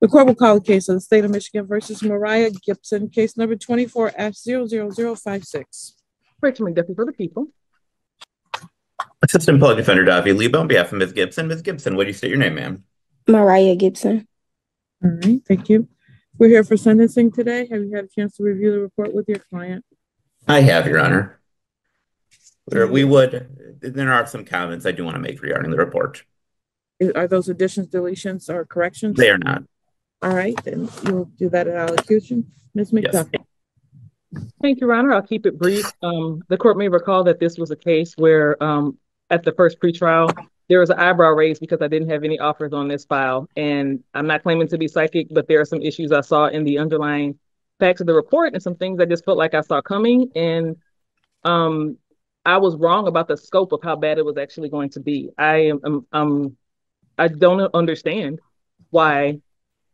The court will call the case of the state of Michigan versus Mariah Gibson, case number 24-00056. Rachel McDuffie for the people. Assistant Public Defender Davi Lebo on behalf of Ms. Gibson. Ms. Gibson, would you state your name, ma'am? Mariah Gibson. All right, thank you. We're here for sentencing today. Have you had a chance to review the report with your client? I have, Your Honor. There are some comments I do want to make regarding the report. Are those additions, deletions, or corrections? They are not. All right, then you'll do that at allocution. Ms. McDuffie. Yes. Thank you, Your Honor. I'll keep it brief. The court may recall that this was a case where at the first pretrial, there was an eyebrow raised because I didn't have any offers on this file. And I'm not claiming to be psychic, but there are some issues I saw in the underlying facts of the report and some things I just felt like I saw coming. And I was wrong about the scope of how bad it was actually going to be. I don't understand why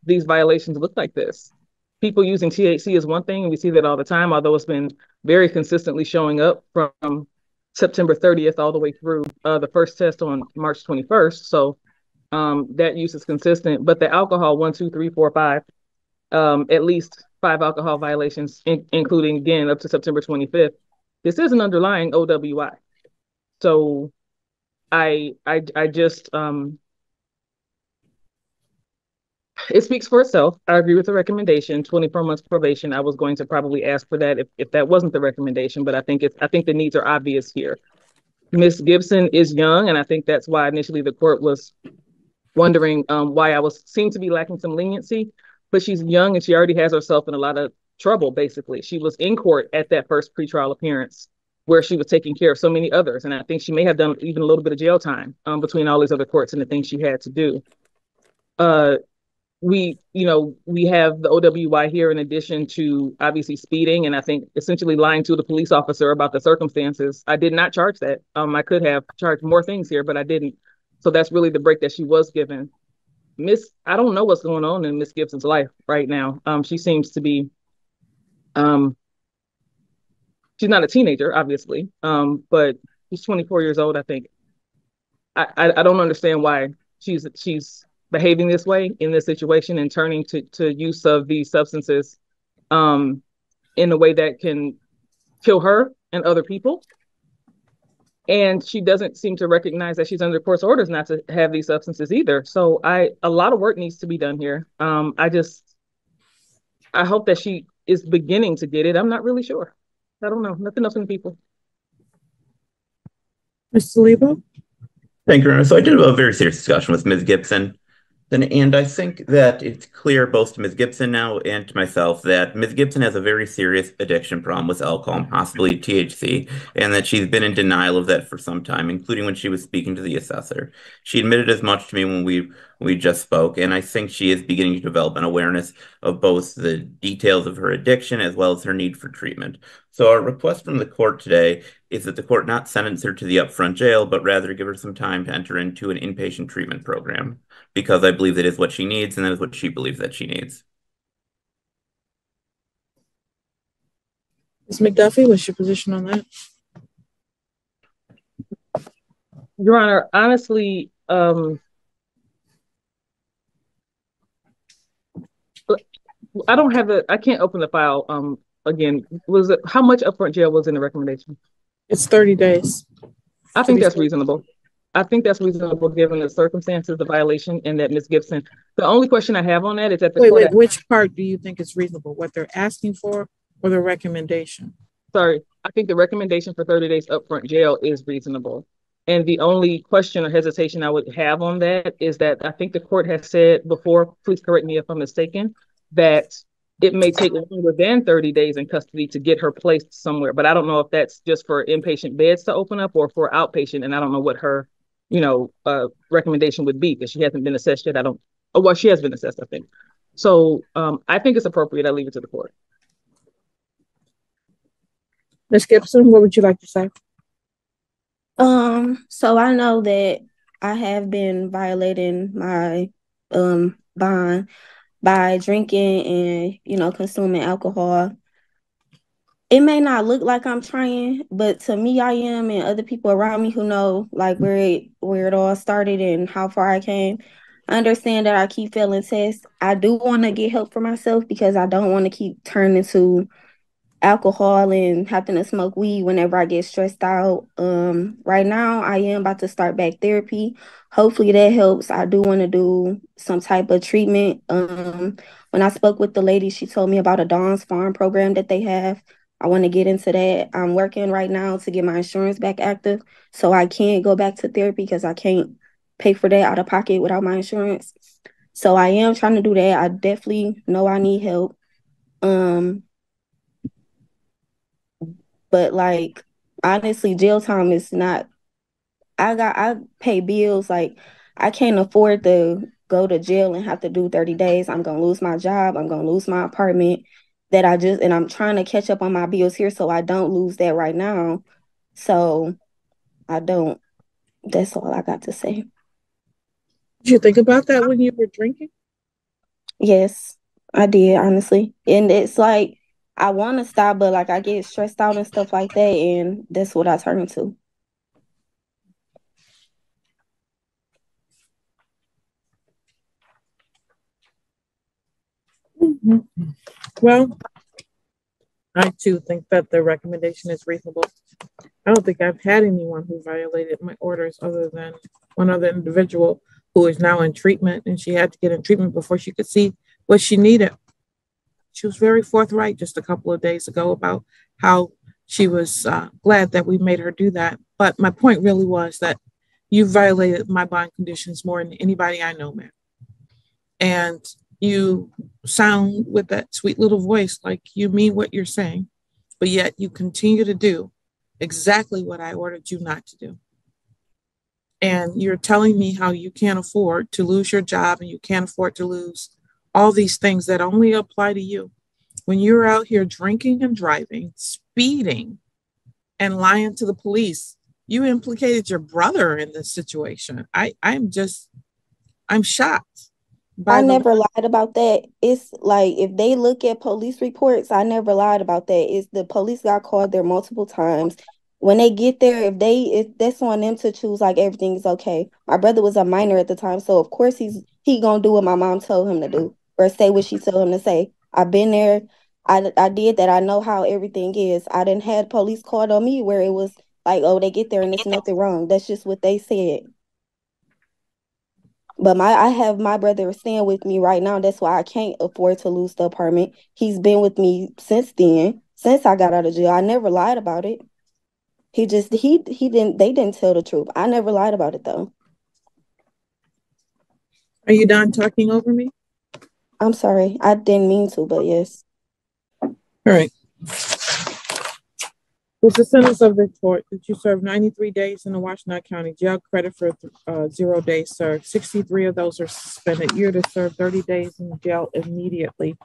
these violations look like this. People using THC is one thing, and we see that all the time, although it's been very consistently showing up from September 30th all the way through the first test on March 21st. So that use is consistent. But the alcohol, 1, 2, 3, 4, 5, at least 5 alcohol violations, including, again, up to September 25th. This is an underlying OWI. So I just... it speaks for itself. I agree with the recommendation, 24 months probation. I was going to probably ask for that if that wasn't the recommendation, but I think the needs are obvious here. Ms. Gibson is young, and I think that's why initially the court was wondering why I seemed to be lacking some leniency, but she's young and she already has herself in a lot of trouble, basically. She was in court at that first pretrial appearance where she was taking care of so many others, and I think she may have done even a little bit of jail time between all these other courts and the things she had to do. We have the OWI here in addition to obviously speeding and I think essentially lying to the police officer about the circumstances. I did not charge that. I could have charged more things here, but I didn't. So that's really the break that she was given. I don't know what's going on in Miss Gibson's life right now. She seems to be, she's not a teenager, obviously, but she's 24 years old, I think. I don't understand why she's behaving this way in this situation and turning to use of these substances in a way that can kill her and other people. And she doesn't seem to recognize that she's under court's orders not to have these substances either. So a lot of work needs to be done here. I hope that she is beginning to get it. I'm not really sure. I don't know. Nothing else in the people. Mr. Lebo? Thank you, Rona. So I did have a very serious discussion with Ms. Gibson. And I think that it's clear both to Ms. Gibson now and to myself that Ms. Gibson has a very serious addiction problem with alcohol and possibly THC, and that she's been in denial of that for some time, including when she was speaking to the assessor. She admitted as much to me when we just spoke, and I think she is beginning to develop an awareness of both the details of her addiction as well as her need for treatment. So our request from the court today is that the court not sentence her to the upfront jail, but rather give her some time to enter into an inpatient treatment program, because I believe that is what she needs, and that is what she believes that she needs. Ms. McDuffie, what's your position on that? Your Honor, honestly, I can't open the file. Again, how much upfront jail was in the recommendation? It's 30 days. I think that's reasonable. I think that's reasonable given the circumstances, the violation, and that Ms. Gibson. The only question I have on that is that which part do you think is reasonable? What they're asking for or the recommendation? Sorry, I think the recommendation for 30 days upfront jail is reasonable. And the only question or hesitation I would have on that is that I think the court has said before, please correct me if I'm mistaken, that it may take longer than 30 days in custody to get her placed somewhere. But I don't know if that's just for inpatient beds to open up or for outpatient. And I don't know what her, recommendation would be because she hasn't been assessed yet. She has been assessed, I think. So I think it's appropriate. I leave it to the court. Ms. Gibson, what would you like to say? So I know that I have been violating my bond by drinking and, consuming alcohol. It may not look like I'm trying, but to me, I am, and other people around me who know like where it all started and how far I came. I understand that I keep failing tests. I do want to get help for myself because I don't want to keep turning to alcohol and having to smoke weed whenever I get stressed out. Right now I am about to start back therapy. Hopefully that helps. I do want to do some type of treatment. When I spoke with the lady, she told me about a Dawn's Farm program that they have. I want to get into that. I'm working right now to get my insurance back active so I can't go back to therapy because I can't pay for that out of pocket without my insurance. So I am trying to do that. I definitely know I need help. Um, But like honestly, jail time is not I pay bills, like I can't afford to go to jail and have to do 30 days. I'm gonna lose my job, I'm gonna lose my apartment that I just and I'm trying to catch up on my bills here so I don't lose that right now. So I don't that's all I got to say. Did you think about that when you were drinking? Yes, I did, honestly. And it's like I want to stop, but like I get stressed out and stuff like that, and that's what I turn to. Mm-hmm. Well, I too think that the recommendation is reasonable. I don't think I've had anyone who violated my orders other than one other individual who is now in treatment, and she had to get in treatment before she could see what she needed. She was very forthright just a couple of days ago about how she was glad that we made her do that. But my point really was that you violated my bond conditions more than anybody I know, man. And you sound with that sweet little voice like you mean what you're saying, but yet you continue to do exactly what I ordered you not to do. And you're telling me how you can't afford to lose your job and you can't afford to lose all these things that only apply to you. When you're out here drinking and driving, speeding, and lying to the police, you implicated your brother in this situation. I'm shocked I by the. never lied about that. It's like if they look at police reports, I never lied about that. It's the police got called there multiple times. When they get there, if that's on them to choose, like everything is okay. My brother was a minor at the time, so of course he gonna do what my mom told him to do or say what she told him to say. I've been there. I did that. I know how everything is. I didn't have police called on me where it was like, oh, they get there and it's nothing wrong. That's just what they said. But I have my brother staying with me right now. That's why I can't afford to lose the apartment. He's been with me since then, since I got out of jail. I never lied about it. He didn't they didn't tell the truth. I never lied about it though. Are you done talking over me? I'm sorry. I didn't mean to, but yes. All right. Was the sentence of the court that you served 93 days in the Washington County Jail, credit for 0 days served. 63 of those are suspended. You're to serve 30 days in jail immediately.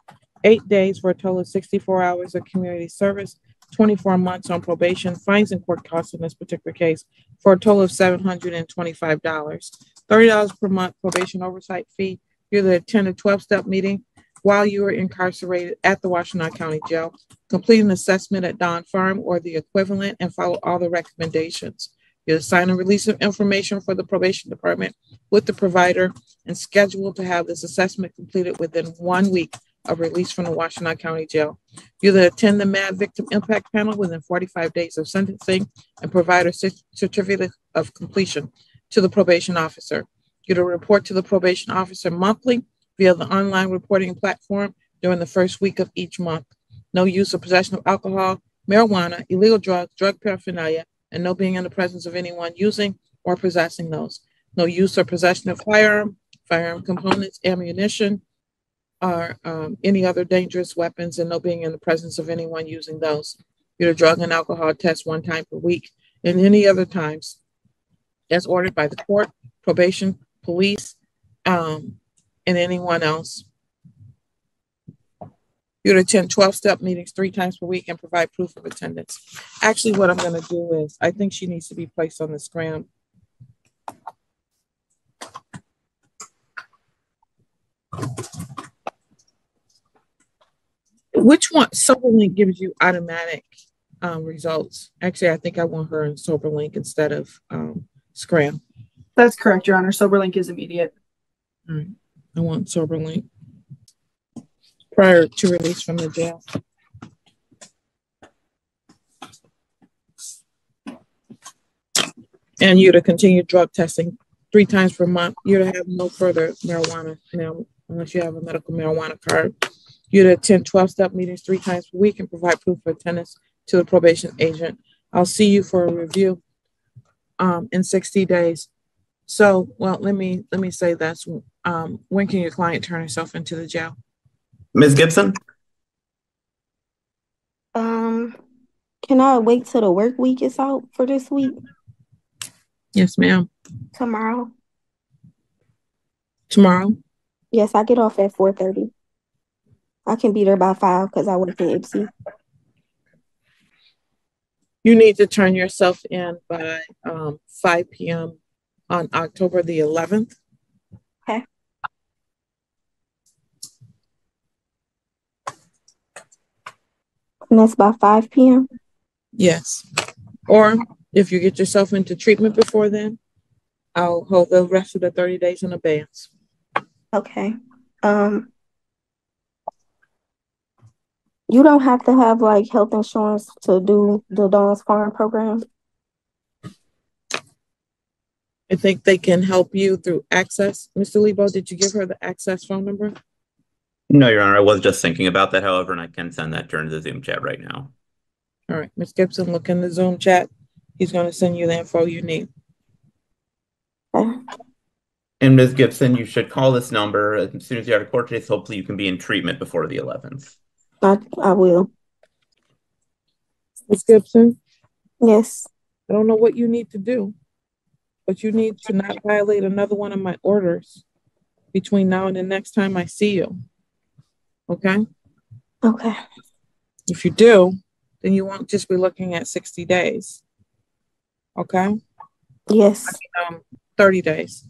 8 days for a total of 64 hours of community service, 24 months on probation, fines and court costs in this particular case for a total of $725. $30 per month probation oversight fee. You're to attend a 12-step meeting while you are incarcerated at the Washington County Jail, complete an assessment at Dawn Farm or the equivalent, and follow all the recommendations. You're to sign a release of information for the probation department with the provider and scheduled to have this assessment completed within 1 week of release from the Washington County Jail. You're to attend the MAD Victim Impact Panel within 45 days of sentencing and provide a certificate of completion to the probation officer. You're to report to the probation officer monthly via the online reporting platform during the first week of each month. No use or possession of alcohol, marijuana, illegal drugs, drug paraphernalia, and no being in the presence of anyone using or possessing those. No use or possession of firearm components, ammunition, or any other dangerous weapons, and no being in the presence of anyone using those. You're to drug and alcohol test 1 time per week, and any other times as ordered by the court, probation, police, and anyone else. You're to attend 12-step meetings 3 times per week and provide proof of attendance. Actually, what I'm going to do is, I think she needs to be placed on the scram. Which one? SoberLink gives you automatic results. Actually, I think I want her in SoberLink instead of scram. That's correct, Your Honor. SoberLink is immediate. All right. I want sober link prior to release from the jail. And you to continue drug testing 3 times per month. You to have no further marijuana now, unless you have a medical marijuana card. You to attend 12-step meetings 3 times per week and provide proof of attendance to the probation agent. I'll see you for a review in 60 days. So, well, let me say this. When can your client turn herself into the jail? Ms. Gibson? Can I wait till the work week is out for this week? Yes, ma'am. Tomorrow? Tomorrow? Yes, I get off at 4:30. I can be there by 5 because I work in Ipsy. You need to turn yourself in by 5 p.m. on October the 11th. Okay. And that's by 5 p.m.? Yes. Or if you get yourself into treatment before then, I'll hold the rest of the 30 days in abeyance. Okay. You don't have to have like health insurance to do the Dawn's Farm program? I think they can help you through access. Mr. Lebo, did you give her the access phone number? No, Your Honor, I was just thinking about that, however, and I can send that during the Zoom chat right now. All right, Ms. Gibson, look in the Zoom chat. He's going to send you the info you need. Okay. And Ms. Gibson, you should call this number as soon as you're out of court case. Hopefully you can be in treatment before the 11th. I will. Ms. Gibson? Yes. I don't know what you need to do, but you need to not violate another one of my orders between now and the next time I see you. Okay? Okay. If you do, then you won't just be looking at 60 days. Okay? Yes. 30 days.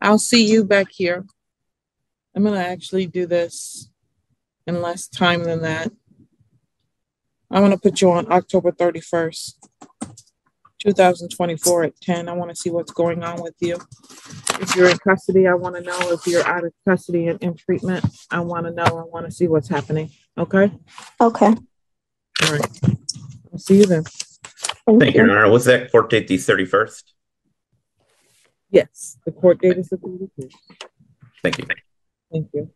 I'll see you back here. I'm going to actually do this in less time than that. I'm going to put you on October 31st, 2024 at 10. I want to see what's going on with you. If you're in custody, I want to know. If you're out of custody and in treatment, I want to know. I want to see what's happening. Okay? Okay. All right. I'll see you then. Thank you, Your Honor. Was that court date the 31st? Yes. The court date is the 31st. Thank you. Thank you.